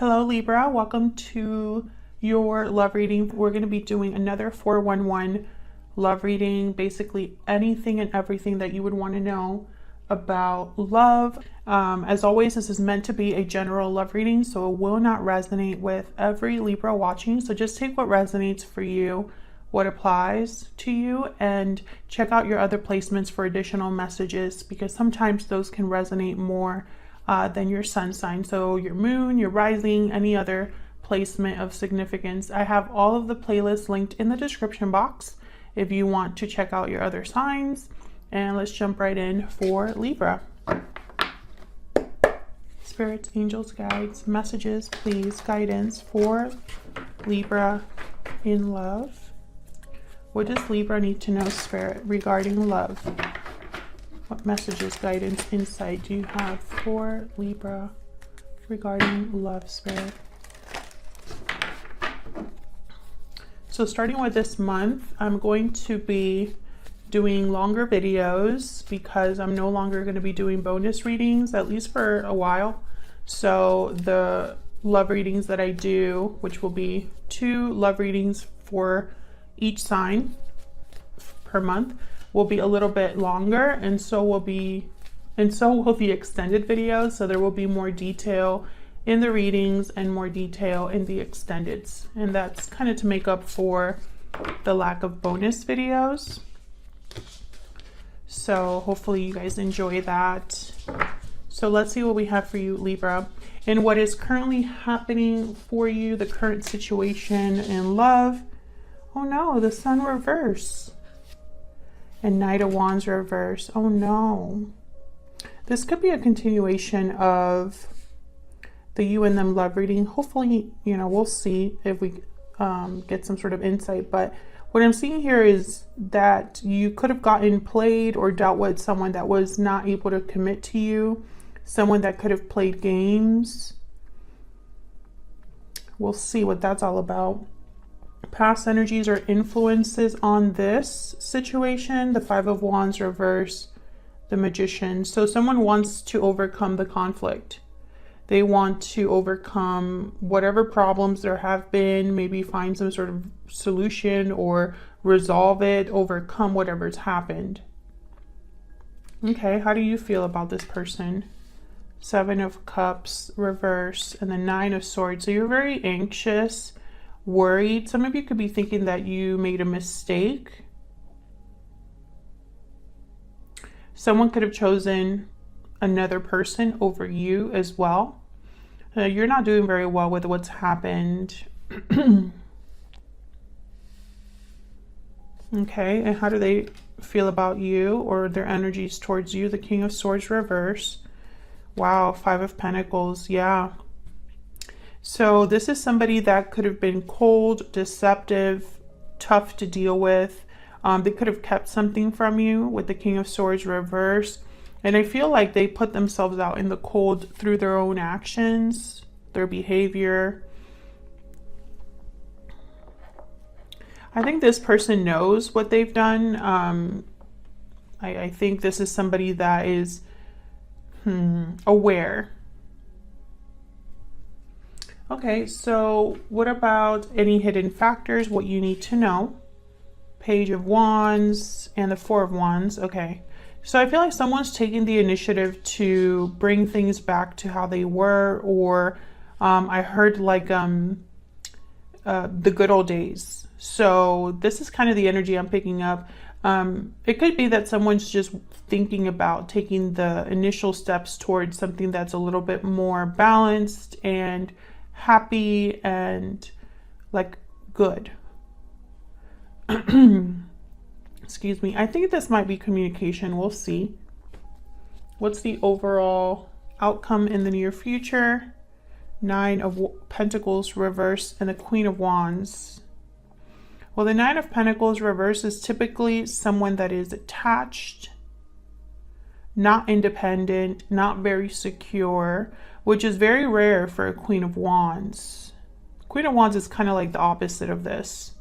Hello Libra, welcome to your love reading. We're going to be doing another 411 love reading, basically anything and everything that you would want to know about love. As always, this is meant to be a general love reading, so it will not resonate with every Libra watching. So just take what resonates for you, what applies to you, and check out your other placements for additional messages, because sometimes those can resonate more than your sun sign. So your moon, your rising, any other placement of significance. I have all of the playlists linked in the description box if you want to check out your other signs. And let's jump right in for Libra. Spirits, angels, guides, messages, please, guidance for Libra in love. What does Libra need to know, Spirit, regarding love? What messages, guidance, insight do you have for Libra regarding love, Spirit? So starting with this month, I'm going to be doing longer videos because I'm no longer going to be doing bonus readings, at least for a while. So the love readings that I do, which will be 2 love readings for each sign per month, will be a little bit longer, and so will the extended videos. So there will be more detail in the readings and more detail in the extendeds, and that's kind of to make up for the lack of bonus videos. So hopefully you guys enjoy that. So let's see what we have for you, Libra, and what is currently happening for you, the current situation in love. Oh no, the Sun reverse. And Knight of Wands reverse. Oh no. This could be a continuation of the you and them love reading. Hopefully, you know, we'll see if we get some sort of insight. But what I'm seeing here is that you could have gotten played or dealt with someone that was not able to commit to you. Someone that could have played games. We'll see what that's all about. Past energies or influences on this situation. The 5 of Wands reverse, the Magician. So someone wants to overcome the conflict. They want to overcome whatever problems there have been, maybe find some sort of solution or resolve it, overcome whatever's happened. Okay, how do you feel about this person? 7 of Cups reverse and the 9 of Swords. So you're very anxious, worried. Some of you could be thinking that you made a mistake. Someone could have chosen another person over you as well. You're not doing very well with what's happened. Okay, and how do they feel about you or their energies towards you? The King of Swords reverse. Wow, 5 of Pentacles, yeah. So this is somebody that could have been cold, deceptive, tough to deal with. They could have kept something from you with the King of Swords reverse. And I feel like they put themselves out in the cold through their own actions, their behavior. I think this person knows what they've done. I think this is somebody that is aware. Okay, so what about any hidden factors, what you need to know? Page of Wands and the 4 of Wands. Okay, so I feel like someone's taking the initiative to bring things back to how they were, or I heard like the good old days. So this is kind of the energy I'm picking up. It could be that someone's just thinking about taking the initial steps towards something that's a little bit more balanced and happy and like good. Excuse me. I think this might be communication. We'll see. What's the overall outcome in the near future? 9 of Pentacles reverse and the Queen of Wands. Well, the 9 of Pentacles reverse is typically someone that is attached, not independent, not very secure, which is very rare for a Queen of Wands. Queen of Wands is kind of like the opposite of this.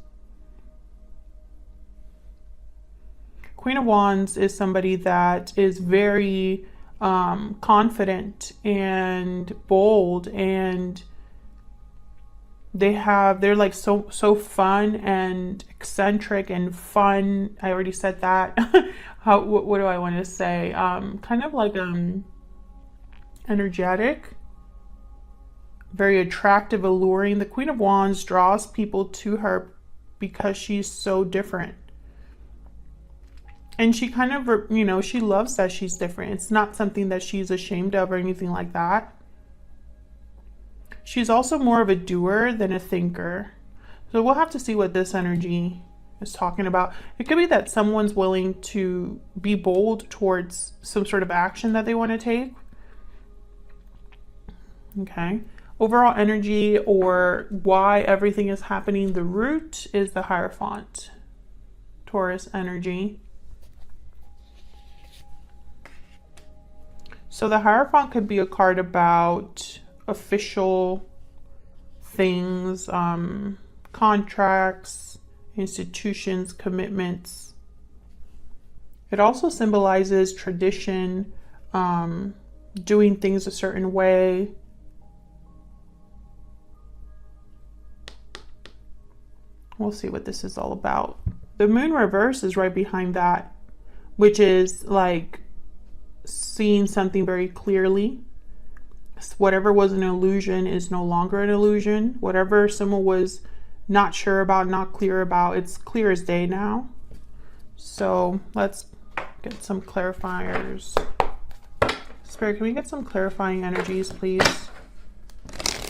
Queen of Wands is somebody that is very confident and bold and They're like so fun and eccentric and fun. I already said that. What do I want to say? Kind of like energetic, very attractive, alluring. The Queen of Wands draws people to her because she's so different. And she kind of, you know, she loves that she's different. It's not something that she's ashamed of or anything like that. She's also more of a doer than a thinker. So we'll have to see what this energy is talking about. It could be that someone's willing to be bold towards some sort of action that they want to take. Okay. Overall energy, or why everything is happening, the root is the Hierophant. Taurus energy. So the Hierophant could be a card about official things, contracts, institutions, commitments. It also symbolizes tradition, doing things a certain way. We'll see what this is all about. The moon reverse is right behind that, which is like seeing something very clearly. Whatever was an illusion is no longer an illusion. Whatever someone was not sure about, not clear about, it's clear as day now. So let's get some clarifiers. Spirit, can we get some clarifying energies, please,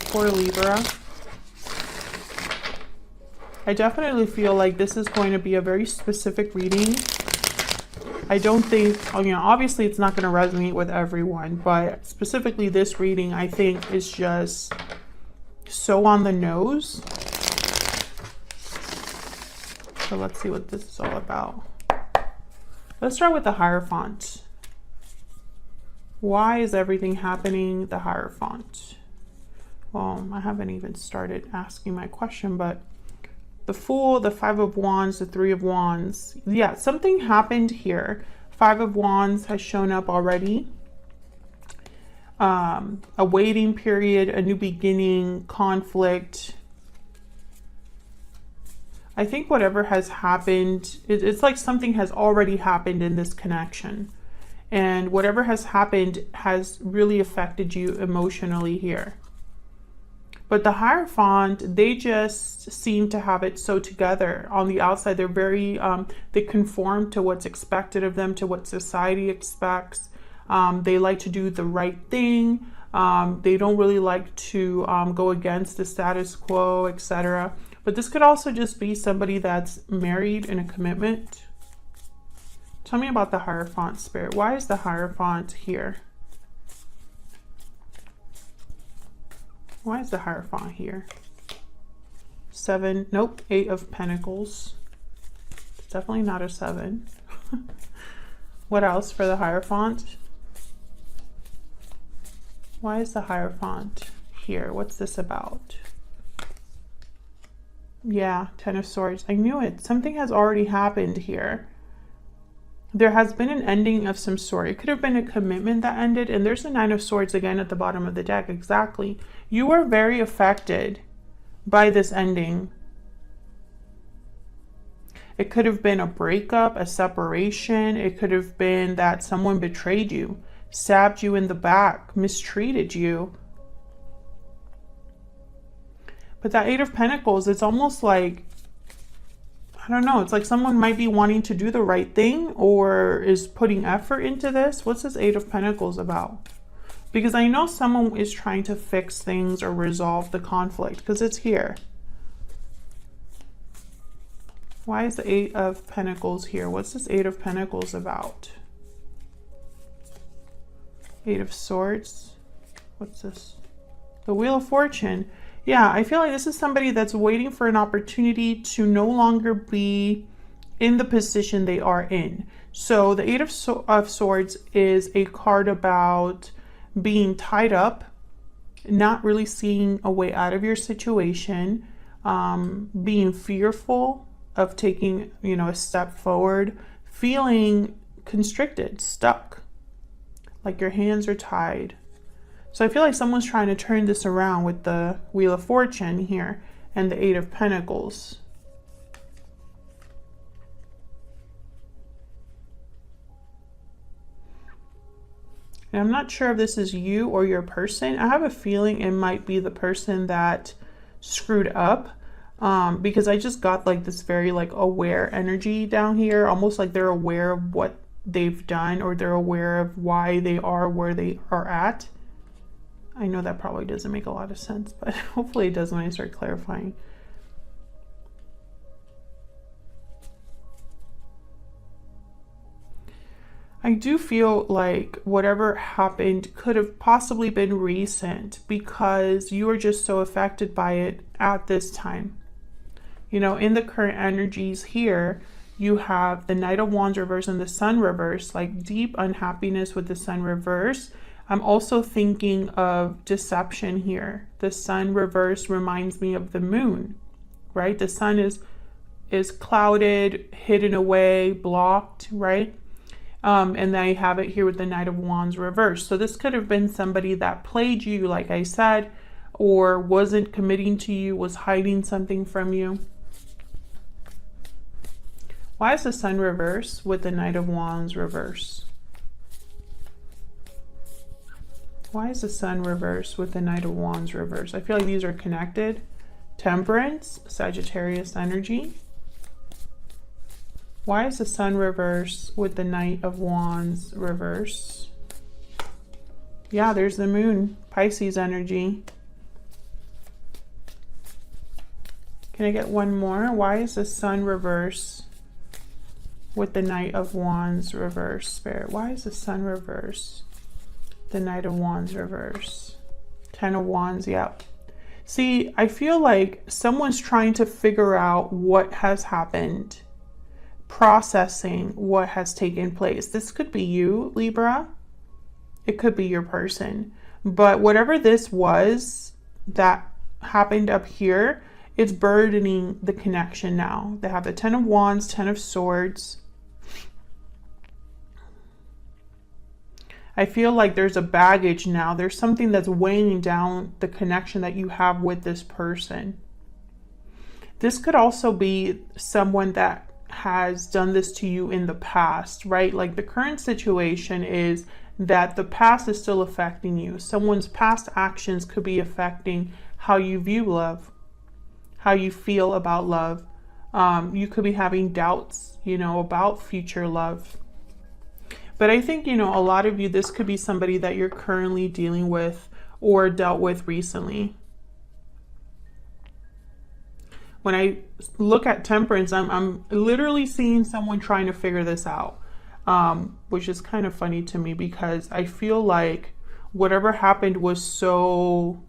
for Libra? I definitely feel like this is going to be a very specific reading. I don't think, you know, obviously it's not going to resonate with everyone, but specifically this reading, I think, is just so on the nose. So let's see what this is all about. Let's start with the Hierophant. Why is everything happening? The Hierophant. Well, I haven't even started asking my question, but the Fool, the Five of Wands, the Three of Wands. Yeah, something happened here. Five of Wands has shown up already. A waiting period, a new beginning, conflict. I think whatever has happened, it's like something has already happened in this connection. And whatever has happened has really affected you emotionally here. But the Hierophant, they just seem to have it so together. On the outside, they're very, they conform to what's expected of them, to what society expects. They like to do the right thing. They don't really like to go against the status quo, etc. But this could also just be somebody that's married in a commitment. Tell me about the Hierophant, Spirit. Why is the Hierophant here? Why is the Hierophant here? Seven, nope, Eight of Pentacles. It's definitely not a seven. What else for the Hierophant? Why is the Hierophant here? What's this about? Yeah, Ten of Swords. I knew it. Something has already happened here. There has been an ending of some sort. It could have been a commitment that ended. And there's the Nine of Swords again at the bottom of the deck. Exactly. You were very affected by this ending. It could have been a breakup, a separation. It could have been that someone betrayed you, stabbed you in the back, mistreated you. But that Eight of Pentacles, it's almost like, I don't know, it's like someone might be wanting to do the right thing or is putting effort into this. What's this Eight of Pentacles about? Because I know someone is trying to fix things or resolve the conflict, because it's here. Why is the Eight of Pentacles here? What's this Eight of Pentacles about? Eight of Swords. What's this? The Wheel of Fortune. Yeah, I feel like this is somebody that's waiting for an opportunity to no longer be in the position they are in. So the Eight of Swords is a card about being tied up, not really seeing a way out of your situation, being fearful of taking, you know, a step forward, feeling constricted, stuck, like your hands are tied. So I feel like someone's trying to turn this around with the Wheel of Fortune here and the Eight of Pentacles. And I'm not sure if this is you or your person. I have a feeling it might be the person that screwed up, because I just got like this very like aware energy down here, almost like they're aware of what they've done, or they're aware of why they are where they are at. I know that probably doesn't make a lot of sense, but hopefully it does when I start clarifying. I do feel like whatever happened could have possibly been recent, because you are just so affected by it at this time. You know, in the current energies here, you have the Knight of Wands reverse and the Sun reverse, like deep unhappiness with the Sun reverse. I'm also thinking of deception here. The Sun reverse reminds me of the Moon, right? The Sun is clouded, hidden away, blocked, right? And then I have it here with the Knight of Wands reverse. So this could have been somebody that played you, like I said, or wasn't committing to you, was hiding something from you. Why is the Sun reverse with the Knight of Wands reverse? Why is the Sun reverse with the Knight of Wands reverse? I feel like these are connected. Temperance, Sagittarius energy. Why is the Sun reverse with the Knight of Wands reverse? Yeah, there's the Moon, Pisces energy. Can I get one more? Why is the Sun reverse with the Knight of Wands reverse, Spirit? Why is the Sun reverse? The Knight of Wands reverse. Ten of Wands, yeah. See, I feel like someone's trying to figure out what has happened, processing what has taken place. This could be you, Libra. It could be your person. But whatever this was that happened up here, it's burdening the connection now. They have the Ten of Wands, Ten of Swords. I feel like there's a baggage now. There's something that's weighing down the connection that you have with this person. This could also be someone that has done this to you in the past, right? Like the current situation is that the past is still affecting you. Someone's past actions could be affecting how you view love, how you feel about love. You could be having doubts, you know, about future love. But I think, you know, a lot of you, this could be somebody that you're currently dealing with or dealt with recently. When I look at Temperance, I'm literally seeing someone trying to figure this out, which is kind of funny to me, because I feel like whatever happened was so,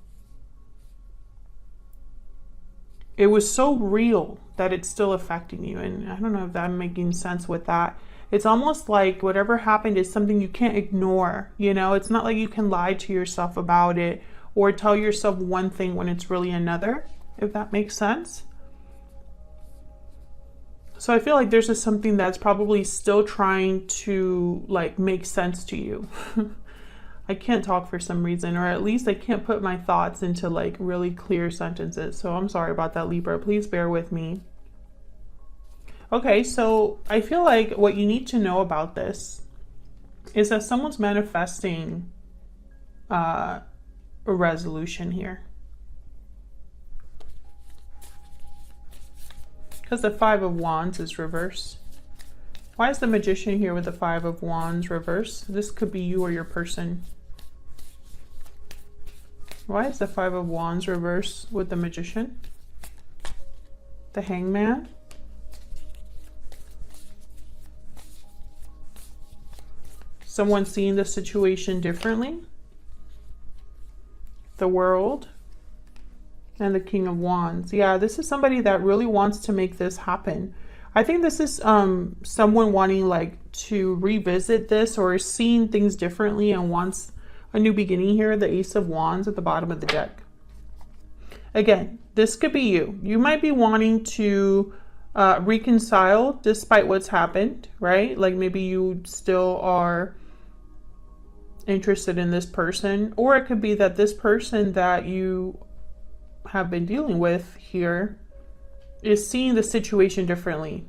it was so real that it's still affecting you. And I don't know if I'm making sense with that. It's almost like whatever happened is something you can't ignore, you know? It's not like you can lie to yourself about it or tell yourself one thing when it's really another, if that makes sense. So I feel like there's just something that's probably still trying to like make sense to you. I can't talk for some reason, or at least I can't put my thoughts into like really clear sentences. So I'm sorry about that, Libra. Please bear with me. Okay, so I feel like what you need to know about this is that someone's manifesting a resolution here. Because the Five of Wands is reverse. Why is the Magician here with the Five of Wands reverse? This could be you or your person. Why is the Five of Wands reverse with the Magician? The Hangman. Someone seeing the situation differently. The World. And the King of Wands. Yeah, this is somebody that really wants to make this happen. I think this is someone wanting like to revisit this or seeing things differently and wants a new beginning here. The Ace of Wands at the bottom of the deck. Again, this could be you. You might be wanting to reconcile despite what's happened, right? Like maybe you still are interested in this person, or it could be that this person that you have been dealing with here is seeing the situation differently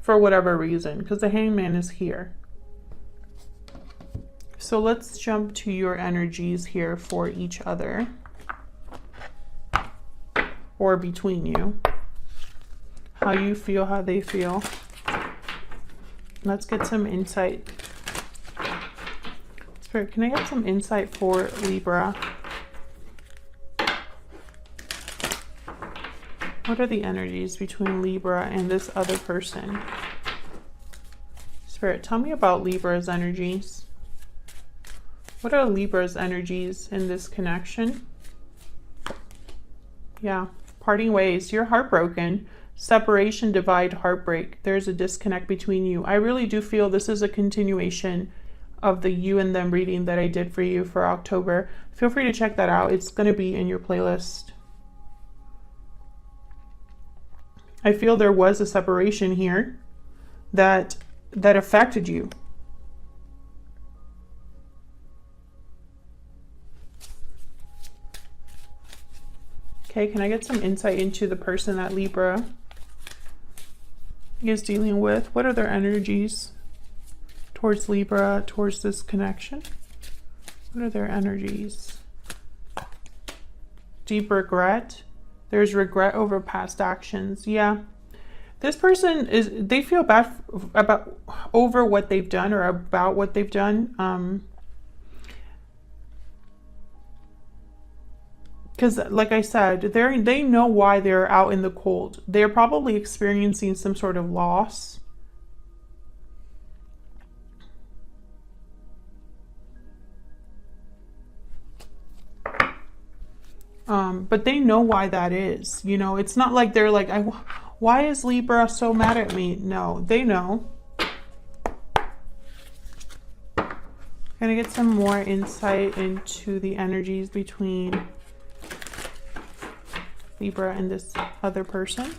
for whatever reason, because the Hangman is here. So let's jump to your energies here for each other, or between you. How you feel, how they feel. Let's get some insight. Spirit, can I get some insight for Libra? What are the energies between Libra and this other person? Spirit, tell me about Libra's energies. What are Libra's energies in this connection? Yeah, parting ways. You're heartbroken. Separation, divide, heartbreak. There's a disconnect between you. I really do feel this is a continuation of the you and them reading that I did for you for October. Feel free to check that out. It's going to be in your playlist. I feel there was a separation here that affected you. Okay, can I get some insight into the person that Libra is dealing with? What are their energies towards Libra, towards this connection? What are their energies? Deep regret. There's regret over past actions. Yeah. This person they feel bad over what they've done, or about what they've done. Because like I said, they know why they're out in the cold. They're probably experiencing some sort of loss. But they know why that is. You know, it's not like they're like, why is Libra so mad at me? No, they know. Gonna get some more insight into the energies between Libra and this other person.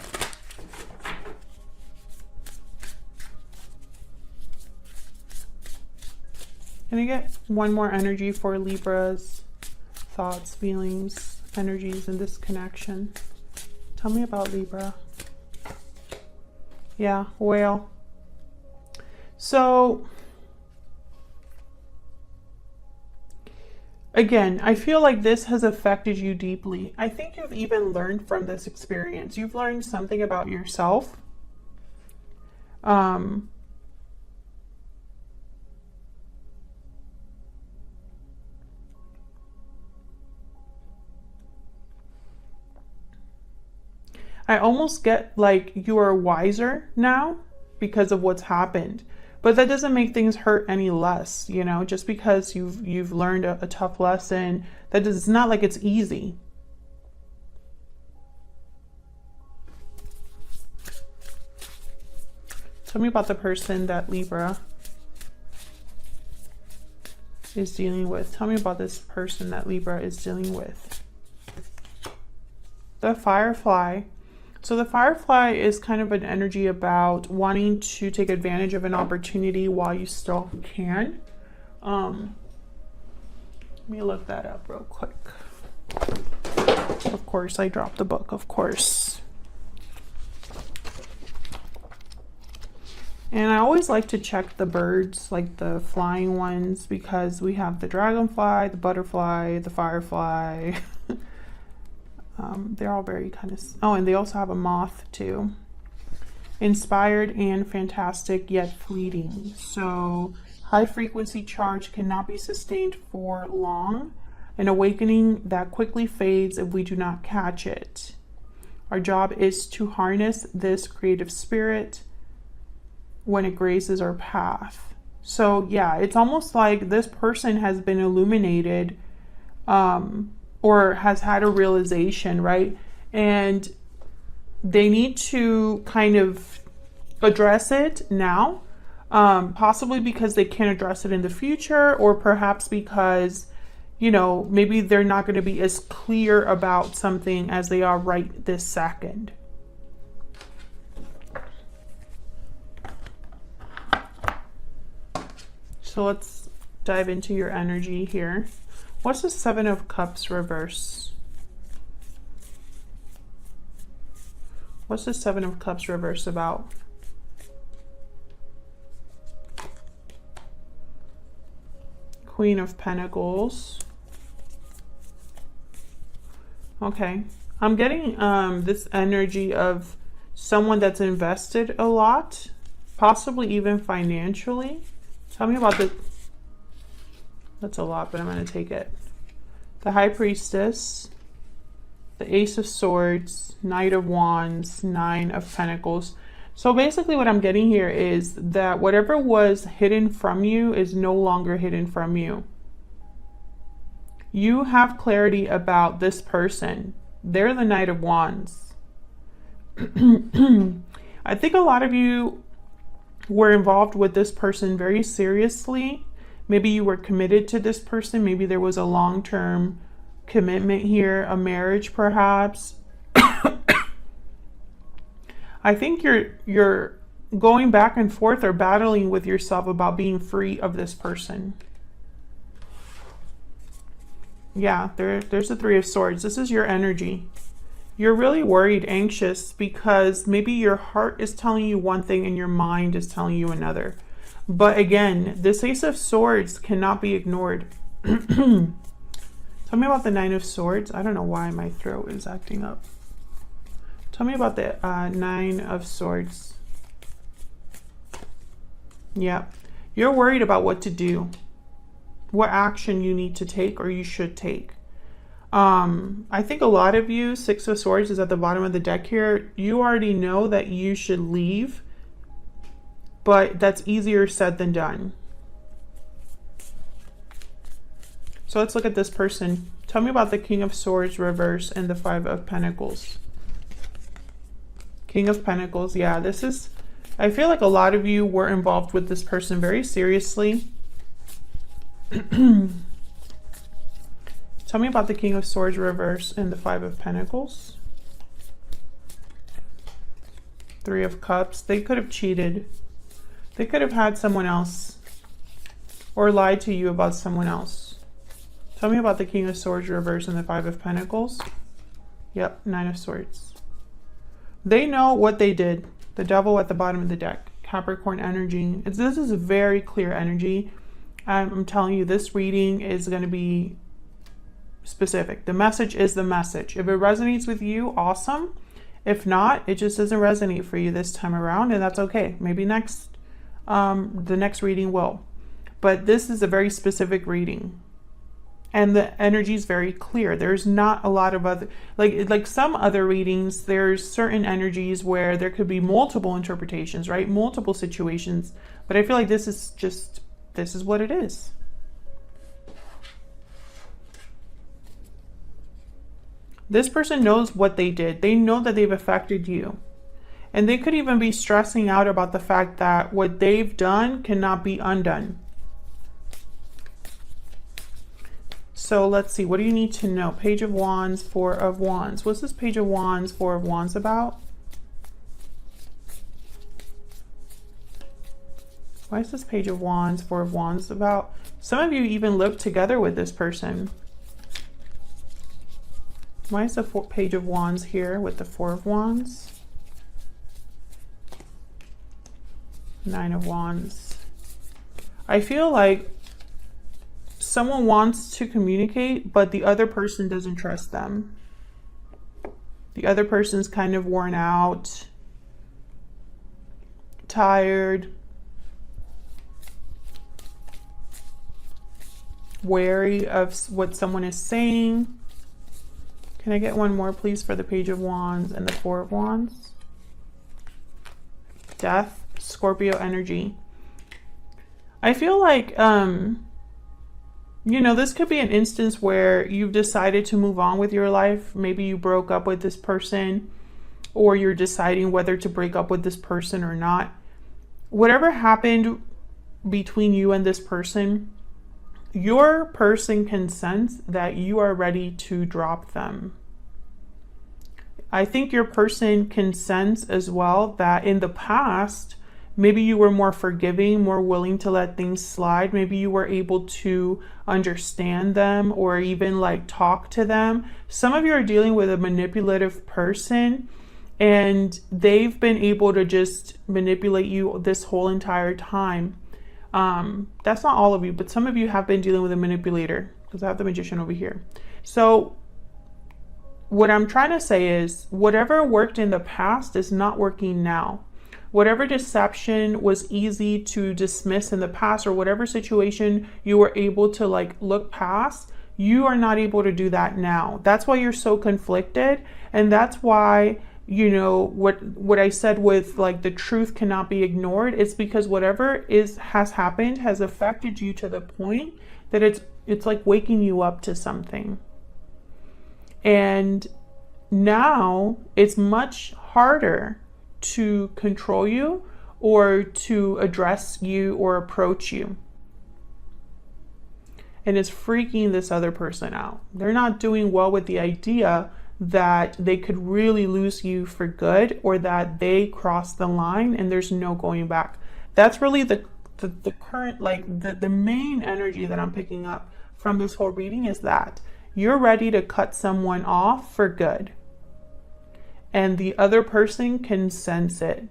Can I get one more energy for Libra's thoughts, feelings, energies in this connection? Tell me about Libra. Yeah, whale. So again, I feel like this has affected you deeply. I think you've even learned from this experience. You've learned something about yourself. I almost get like you are wiser now because of what's happened. But that doesn't make things hurt any less, you know, just because you've learned a tough lesson. It's not like it's easy. Tell me about the person that Libra is dealing with. Tell me about this person that Libra is dealing with. The Firefly. So the Firefly is kind of an energy about wanting to take advantage of an opportunity while you still can. Let me look that up real quick. Of course, I dropped the book, of course. And I always like to check the birds, like the flying ones, because we have the dragonfly, the butterfly, the firefly. They're all very kind of... Oh, and they also have a moth too. Inspired and fantastic, yet fleeting. So high frequency charge cannot be sustained for long. An awakening that quickly fades if we do not catch it. Our job is to harness this creative spirit when it graces our path. So yeah, it's almost like this person has been illuminated, or has had a realization, right? And they need to kind of address it now, possibly because they can't address it in the future, or perhaps because, you know, maybe they're not going to be as clear about something as they are right this second. So let's dive into your energy here. What's the Seven of Cups reverse? What's the Seven of Cups reverse about? Queen of Pentacles. Okay. I'm getting this energy of someone that's invested a lot, possibly even financially. Tell me about the... That's a lot, but I'm going to take it. The High Priestess, the Ace of Swords, Knight of Wands, Nine of Pentacles. So basically what I'm getting here is that whatever was hidden from you is no longer hidden from you. You have clarity about this person. They're the Knight of Wands. I think a lot of you were involved with this person very seriously. Maybe you were committed to this person. Maybe there was a long-term commitment here, a marriage perhaps. I think you're going back and forth or battling with yourself about being free of this person. Yeah, there's the Three of Swords. This is your energy. You're really worried, anxious, because maybe your heart is telling you one thing and your mind is telling you another. But again, this Ace of Swords cannot be ignored. Tell me about the Nine of Swords. I don't know why my throat is acting up. Tell me about the Nine of Swords. Yeah, you're worried about what to do, what action you need to take or you should take. I think a lot of you, Six of Swords is at the bottom of the deck here. You already know that you should leave, but that's easier said than done. So let's look at this person. Tell me about the King of Swords reverse and the Five of Pentacles. King of Pentacles. Yeah, this is, I feel like a lot of you were involved with this person very seriously. Tell me about the King of Swords reverse and the Five of Pentacles. Three of Cups. They could have cheated. They could have had someone else or lied to you about someone else. Tell me about the King of Swords reverse and the Five of Pentacles. Yep, Nine of Swords. They know what they did. The Devil at the bottom of the deck. Capricorn energy. This is a very clear energy. I'm telling you, this reading is going to be specific. The message is the message. If it resonates with you, awesome. If not, it just doesn't resonate for you this time around, and that's okay. Maybe the next reading will. But this is a very specific reading. And the energy is very clear. There's not a lot of other, like some other readings, there's certain energies where there could be multiple interpretations, right? Multiple situations. But I feel like this is what it is. This person knows what they did. They know that they've affected you. And they could even be stressing out about the fact that what they've done cannot be undone. So let's see, what do you need to know? Page of Wands, Four of Wands. What's this Page of Wands, Four of Wands about? Why is this Page of Wands, Four of Wands about? Some of you even live together with this person. Why is the Page of Wands here with the Four of Wands? Nine of Wands. I feel like someone wants to communicate, but the other person doesn't trust them. The other person's kind of worn out, tired, wary of what someone is saying. Can I get one more, please, for the Page of Wands and the Four of Wands? Death, Scorpio energy. I feel like, you know, this could be an instance where you've decided to move on with your life. Maybe you broke up with this person, or you're deciding whether to break up with this person or not. Whatever happened between you and this person, your person can sense that you are ready to drop them. I think your person can sense as well that in the past, maybe you were more forgiving, more willing to let things slide. Maybe you were able to understand them or even like talk to them. Some of you are dealing with a manipulative person and they've been able to just manipulate you this whole entire time. That's not all of you, but some of you have been dealing with a manipulator, because I have the Magician over here. So what I'm trying to say is whatever worked in the past is not working now. Whatever deception was easy to dismiss in the past, or whatever situation you were able to like look past, you are not able to do that now. That's why you're so conflicted. And that's why, you know, what I said with like the truth cannot be ignored. It's because whatever has happened has affected you to the point that it's like waking you up to something. And now it's much harder to control you or to address you or approach you. And it's freaking this other person out. They're not doing well with the idea that they could really lose you for good, or that they crossed the line and there's no going back. That's really the current, like the main energy that I'm picking up from this whole reading is that you're ready to cut someone off for good. And the other person can sense it.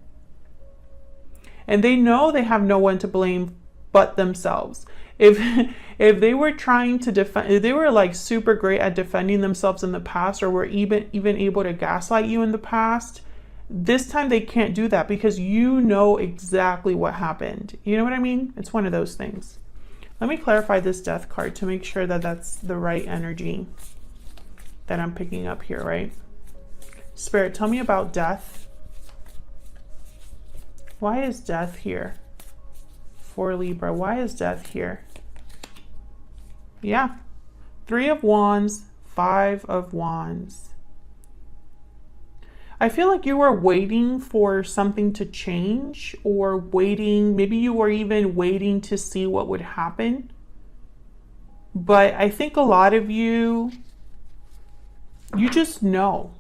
And they know they have no one to blame but themselves. If they were trying to defend, if they were like super great at defending themselves in the past, or were even able to gaslight you in the past, this time they can't do that because you know exactly what happened. You know what I mean? It's one of those things. Let me clarify this Death card to make sure that that's the right energy that I'm picking up here, right? Spirit, tell me about death. Why is death here for Libra? Why is death here? Yeah. 3 of Wands, 5 of Wands. I feel like you were waiting for something to change, or waiting, maybe you were even waiting to see what would happen. But I think a lot of you just know.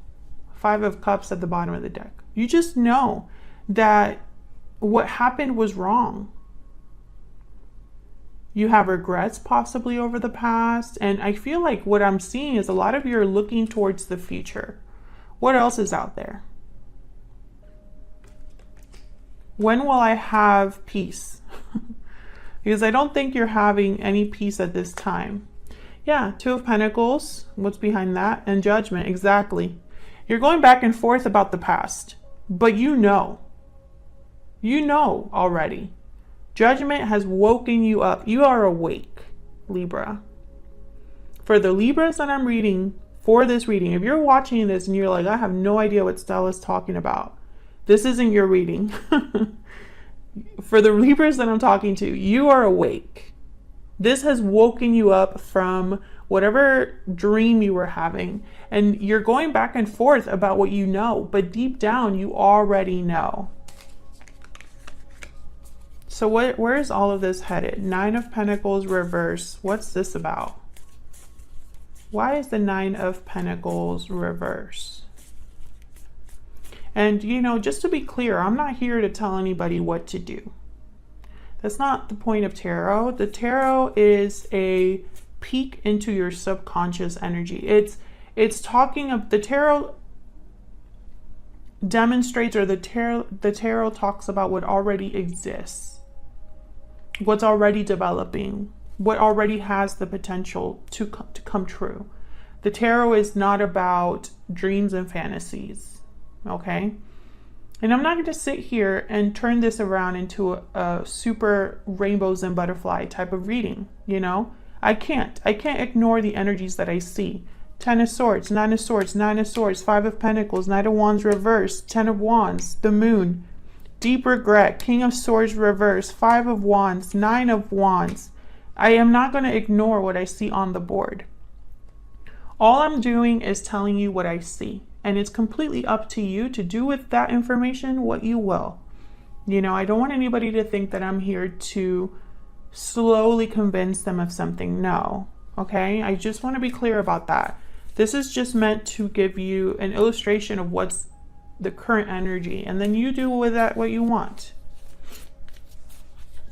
5 of Cups at the bottom of the deck. You just know that what happened was wrong. You have regrets possibly over the past. And I feel like what I'm seeing is a lot of you are looking towards the future. What else is out there? When will I have peace? Because I don't think you're having any peace at this time. Yeah, 2 of Pentacles. What's behind that? And Judgment, exactly. You're going back and forth about the past, but you know already. Judgment has woken you up. You are awake, Libra. For the Libras that I'm reading, for this reading, if you're watching this and you're like, I have no idea what Stella's talking about, this isn't your reading. For the Libras that I'm talking to, you are awake. This has woken you up from whatever dream you were having, and you're going back and forth about what you know, but deep down you already know. So where is all of this headed? 9 of Pentacles reverse. What's this about? Why is the 9 of Pentacles reverse? And, you know, just to be clear, I'm not here to tell anybody what to do. That's not the point of tarot. The tarot is a peek into your subconscious energy. It's talking of the tarot demonstrates, or the tarot talks about what already exists. What's already developing, what already has the potential to come true. The tarot is not about dreams and fantasies, okay? And I'm not going to sit here and turn this around into a super rainbows and butterfly type of reading, you know? I can't ignore the energies that I see. 10 of Swords, 9 of Swords, 9 of Swords, 5 of Pentacles, 9 of Wands reverse, 10 of Wands, the Moon. Deep regret, King of Swords reverse, 5 of Wands, 9 of Wands. I am not going to ignore what I see on the board. All I'm doing is telling you what I see. And it's completely up to you to do with that information what you will. You know, I don't want anybody to think that I'm here to slowly convince them of something. No. Okay? I just want to be clear about that. This is just meant to give you an illustration of what's the current energy, and then you do with that what you want.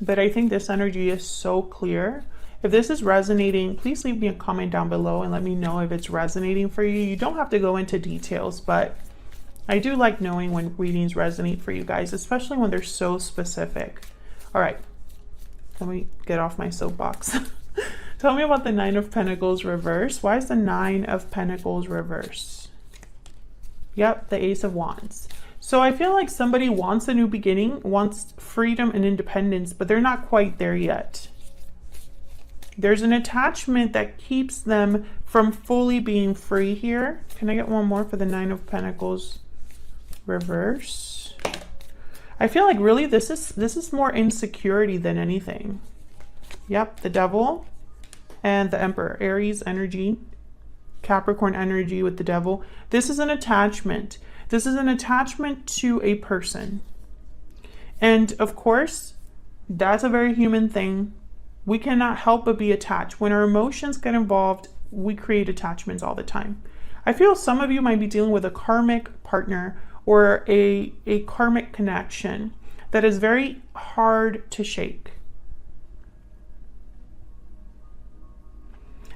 but I think this energy is so clear. If this is resonating, please leave me a comment down below and let me know if it's resonating for you. You don't have to go into details, but I do like knowing when readings resonate for you guys, especially when they're so specific. All right, let me get off my soapbox. Tell me about the Nine of Pentacles reverse. Why is the Nine of Pentacles reverse? Yep, the Ace of Wands. So I feel like somebody wants a new beginning, wants freedom and independence, but they're not quite there yet. There's an attachment that keeps them from fully being free here. Can I get one more for the Nine of Pentacles reverse? I feel like really this is more insecurity than anything. Yep, the Devil and the Emperor. Aries energy, Capricorn energy with the Devil. This is an attachment. This is an attachment to a person. And of course, that's a very human thing. We cannot help but be attached. When our emotions get involved, we create attachments all the time. I feel some of you might be dealing with a karmic partner or a karmic connection that is very hard to shake.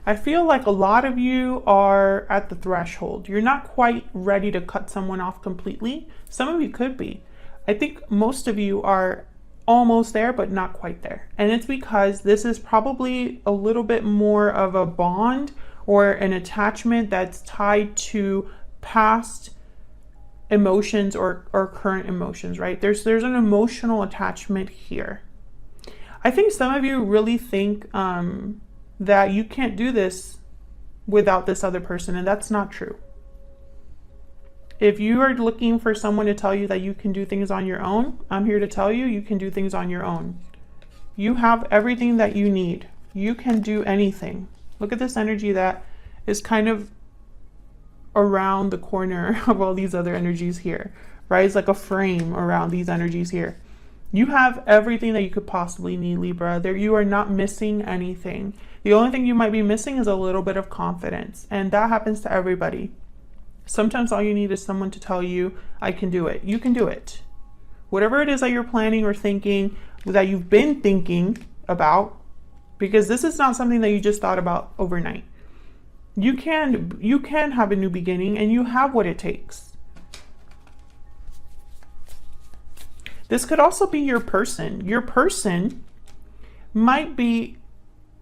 I feel like a lot of you are at the threshold. You're not quite ready to cut someone off completely. Some of you could be. I think most of you are almost there, but not quite there. And it's because this is probably a little bit more of a bond or an attachment that's tied to past emotions or current emotions, right? There's an emotional attachment here. I think some of you really think that you can't do this without this other person, and that's not true. If you are looking for someone to tell you that you can do things on your own, I'm here to tell you, you can do things on your own. You have everything that you need. You can do anything. Look at this energy that is kind of around the corner of all these other energies here, right? It's like a frame around these energies here. You have everything that you could possibly need, Libra. You are not missing anything. The only thing you might be missing is a little bit of confidence, and that happens to everybody. Sometimes all you need is someone to tell you, I can do it. You can do it. Whatever it is that you're planning or thinking, that you've been thinking about, because this is not something that you just thought about overnight. You can have a new beginning, and you have what it takes. This could also be your person. Your person might be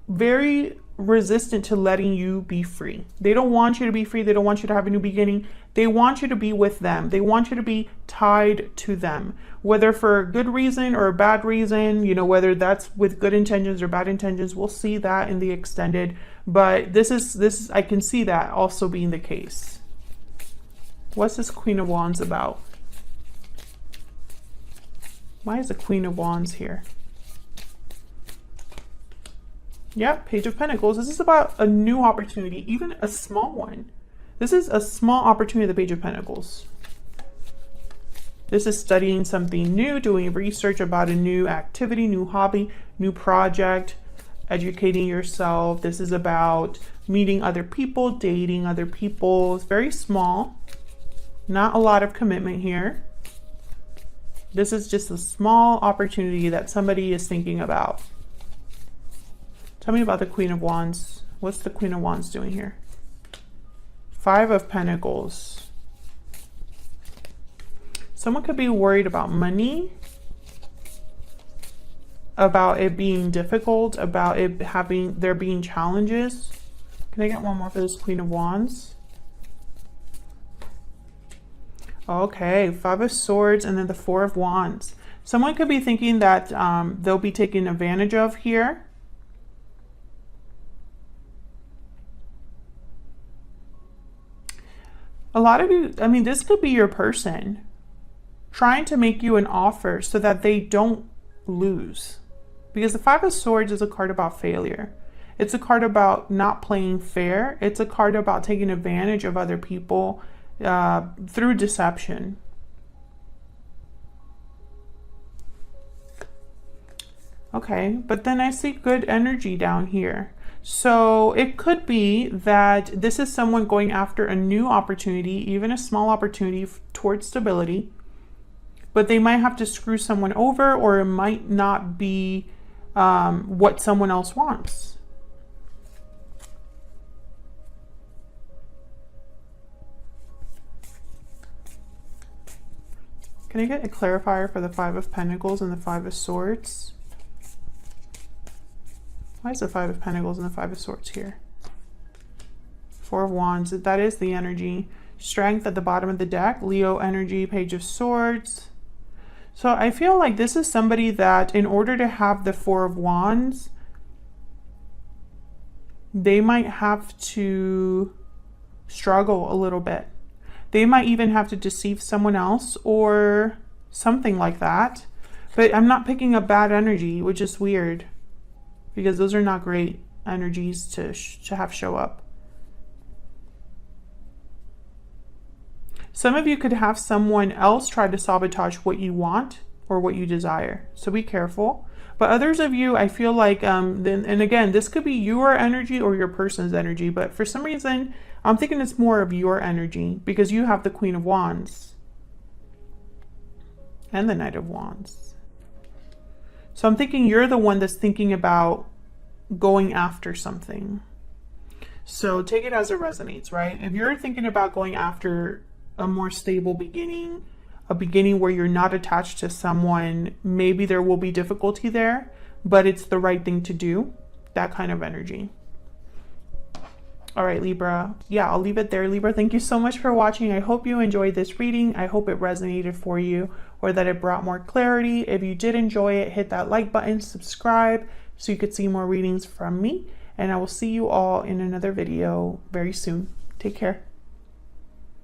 very resistant to letting you be free. They don't want you to be free. They don't want you to have a new beginning. They want you to be with them. They want you to be tied to them, whether for a good reason or a bad reason, you know, whether that's with good intentions or bad intentions. We'll see that in the extended, but this is I can see that also being the case. What's this Queen of Wands about? Why is the Queen of Wands here? Yeah, Page of Pentacles. This is about a new opportunity, even a small one. This is a small opportunity, the Page of Pentacles. This is studying something new, doing research about a new activity, new hobby, new project, educating yourself. This is about meeting other people, dating other people. It's very small. Not a lot of commitment here. This is just a small opportunity that somebody is thinking about. Tell me about the Queen of Wands. What's the Queen of Wands doing here? Five of Pentacles. Someone could be worried about money, about it being difficult, about it there being challenges. Can I get one more for this Queen of Wands? Okay, Five of Swords and then the Four of Wands. Someone could be thinking that they'll be taken advantage of here. A lot of you, I mean, this could be your person trying to make you an offer so that they don't lose. Because the Five of Swords is a card about failure. It's a card about not playing fair. It's a card about taking advantage of other people through deception. Okay, but then I see good energy down here. So it could be that this is someone going after a new opportunity, even a small opportunity towards stability. but they might have to screw someone over, or it might not be what someone else wants. Can I get a clarifier for the Five of Pentacles and the Five of Swords? Why is the Five of Pentacles and the Five of Swords here? Four of Wands, that is the energy. Strength at the bottom of the deck, Leo energy, Page of Swords. So I feel like this is somebody that in order to have the Four of Wands, they might have to struggle a little bit. They might even have to deceive someone else or something like that. But I'm not picking up bad energy, which is weird, because those are not great energies to have show up. Some of you could have someone else try to sabotage what you want or what you desire. So be careful. But others of you, I feel like, and again, this could be your energy or your person's energy. But for some reason, I'm thinking it's more of your energy because you have the Queen of Wands and the Knight of Wands. So I'm thinking you're the one that's thinking about going after something. So take it as it resonates, right? If you're thinking about going after a more stable beginning, a beginning where you're not attached to someone, maybe there will be difficulty there, but it's the right thing to do, that kind of energy. All right, Libra. Yeah, I'll leave it there. Libra, thank you so much for watching. I hope you enjoyed this reading. I hope it resonated for you or that it brought more clarity. If you did enjoy it, hit that like button, subscribe so you could see more readings from me. And I will see you all in another video very soon. Take care.